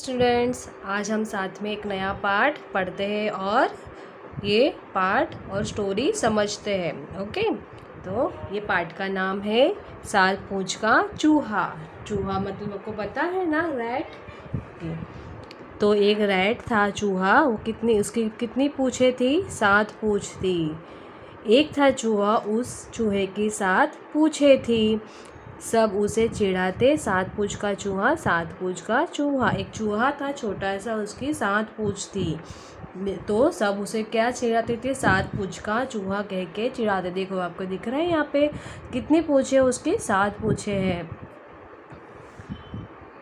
Students, आज हम साथ में एक नया पार्ट पढ़ते हैं और ये पार्ट और स्टोरी समझते हैं। ओके, तो ये पार्ट का नाम है 7 पूंछ का चूहा। चूहा मतलब आपको पता है ना, रैट। ओके, तो एक रैट था चूहा। वो उसकी कितनी पूंछें थी? 7 पूंछ थी। एक था चूहा, उस चूहे की 7 पूंछें थी। सब उसे चिढ़ाते, 7 पूंछ का चूहा, 7 पूंछ का चूहा। एक चूहा था छोटा सा, उसकी 7 पूंछ थी। तो सब उसे क्या चिढ़ाते थे? 7 पूंछ का चूहा कह के चिढ़ाते। देखो आपको दिख रहा है यहाँ पे कितनी पूंछे उसकी? 7 पूंछे हैं।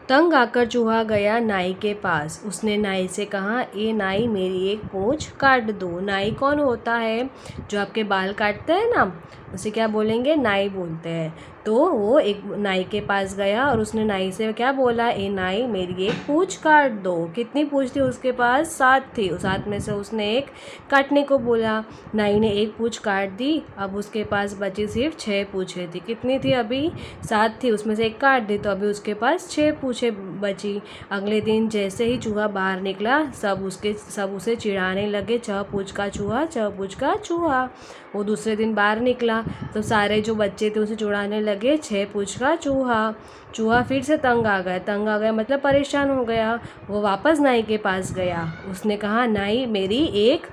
तंग आकर चूहा गया नाई के पास। उसने नाई से कहा, ए नाई, मेरी एक पूंछ काट दो। नाई कौन होता है? जो आपके बाल काटते हैं ना, उसे क्या बोलेंगे? नाई बोलते हैं। तो वो एक नाई के पास गया और उसने नाई से क्या बोला? ए नाई, मेरी एक पूंछ काट दो। कितनी पूंछ थी उसके पास? 7 थी। 7 में से उसने एक काटने को बोला। नाई ने एक पूंछ काट दी। अब उसके पास बची सिर्फ 6 पूंछें थी। कितनी थी? अभी 7 थी, उसमें से एक काट दी, तो अभी उसके पास 6 पूंछें बची। अगले दिन जैसे ही चूहा बाहर निकला, सब उसे चिढ़ाने लगे, 6 पूंछ का चूहा, 6 पूंछ का चूहा। वो दूसरे दिन बाहर निकला तो सारे जो बच्चे थे उसे चिढ़ाने लगे, 6 पूंछ का चूहा। चूहा फिर से तंग आ गया मतलब परेशान हो गया। वो वापस नाई के पास गया। उसने कहा, नाई, मेरी एक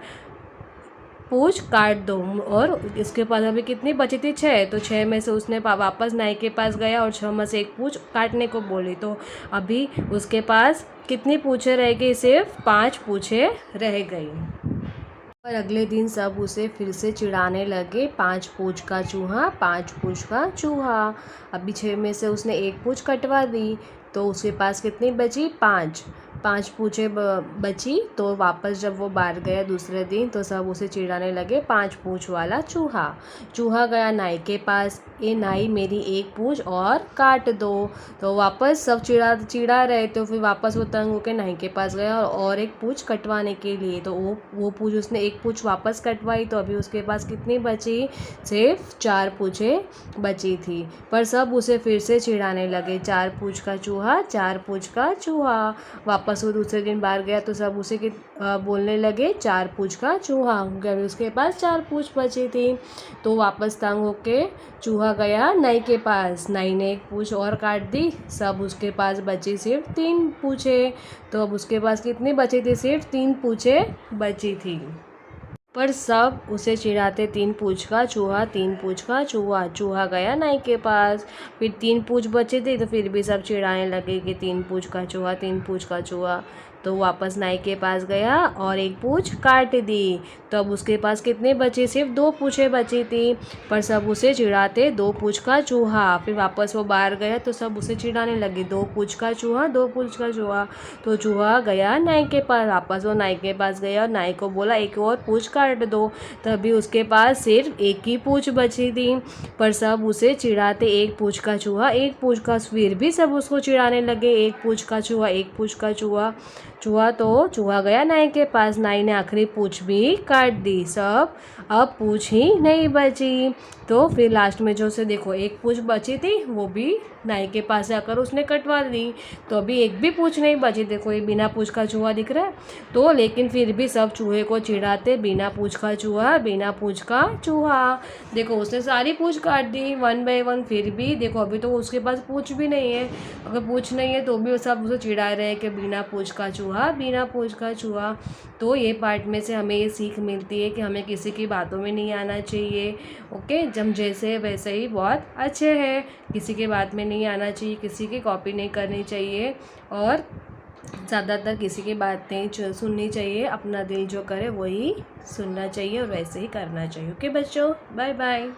पूंछ काट दो। और इसके पास अभी कितनी बची थी? 6। तो 6 में से उसने वापस नाई के पास गया और 6 में से एक पूंछ काटने को बोली। तो अभी उसके पास कितनी पूंछें रह गई? सिर्फ 5 पूंछें रह गई। और अगले दिन सब उसे फिर से चिढ़ाने लगे, 5 पूंछ का चूहा, 5 पूंछ का चूहा। अभी 6 में से उसने एक पूंछ कटवा दी, तो उसके पास कितनी बची? 5 पूंछें बची। तो वापस जब वो बाहर गया दूसरे दिन, तो सब उसे चिढ़ाने लगे, 5 पूंछ वाला चूहा। चूहा गया नाई के पास, ए नाई, मेरी एक पूंछ और काट दो। तो वापस सब चिढ़ा रहे, तो फिर वापस वो तंग होकर नाई के पास गया और एक पूंछ कटवाने के लिए। तो वो पूंछ उसने एक पूंछ वापस कटवाई। तो अभी उसके पास कितनी बची? सिर्फ 4 पूंछें बची थी। पर सब उसे फिर से चिढ़ाने लगे, 4 पूंछ का चूहा, 4 पूंछ का चूहा। वापस वो दूसरे दिन बाहर गया तो सब उसे बोलने लगे, 4 पूंछ का चूहा, क्योंकि उसके पास 4 पूंछ बची थी। तो वापस तंग होके चूहा गया नाई के पास। नाई ने एक पूंछ और काट दी। सब उसके पास बची सिर्फ 3 पूंछें। तो अब उसके पास कितनी बची थी? सिर्फ 3 पूंछें बची थी। पर सब उसे चिढ़ाते, 3 पूंछ का चूहा, 3 पूंछ का चूहा। चूहा गया नाई के पास। फिर 3 पूंछ बचे थे, तो फिर भी सब चिढ़ाने लगे कि 3 पूंछ का चूहा, 3 पूंछ का चूहा। तो वापस नाई के पास गया और एक पूंछ काट दी। तो अब उसके पास कितने बचे? सिर्फ 2 पूंछें बची थी। पर सब उसे चिढ़ाते, 2 पूंछ का चूहा। फिर वापस वो बाहर गया तो सब उसे चिढ़ाने लगे, 2 पूंछ का चूहा, 2 पूंछ का चूहा। तो चूहा गया नाई के पास। वापस वो नाई के पास गया और नाई को बोला, एक और पूंछ काट दो। तभी उसके पास सिर्फ एक ही पूंछ बची थी। पर सब उसे चिढ़ाते, 1 पूंछ का चूहा, 1 पूंछ का। फिर भी सब उसको चिढ़ाने लगे, 1 पूंछ का चूहा, 1 पूंछ का चूहा। चूहा गया नाई के पास। नाई ने आखिरी पूंछ भी काट दी। सब अब पूंछ ही नहीं बची। तो फिर लास्ट में जो से देखो, एक पूंछ बची थी, वो भी नाई के पास जाकर उसने कटवा दी। तो अभी एक भी पूंछ नहीं बची। देखो, ये बिना पूंछ का चूहा दिख रहा है। तो लेकिन फिर भी सब चूहे को चिढ़ाते, बिना पूंछ का चूहा, बिना पूंछ का चूहा। देखो, उसने सारी पूंछ काट दी 1 बाय 1। फिर भी देखो, अभी तो उसके पास पूंछ भी नहीं है। अगर पूंछ नहीं है तो भी सब उसे चिढ़ा रहे हैं कि बिना पूंछ का चूहा, बिना पूंछ का चूहा। तो ये पार्ट में से हमें ये सीख मिलती है कि हमें किसी की बातों में नहीं आना चाहिए। ओके, जब जैसे वैसे ही बहुत अच्छे हैं। किसी के बात में नहीं आना चाहिए, किसी की कॉपी नहीं करनी चाहिए और ज़्यादातर किसी की बात नहीं सुननी चाहिए। अपना दिल जो करे वही सुनना चाहिए और वैसे ही करना चाहिए। ओके बच्चों, बाय बाय।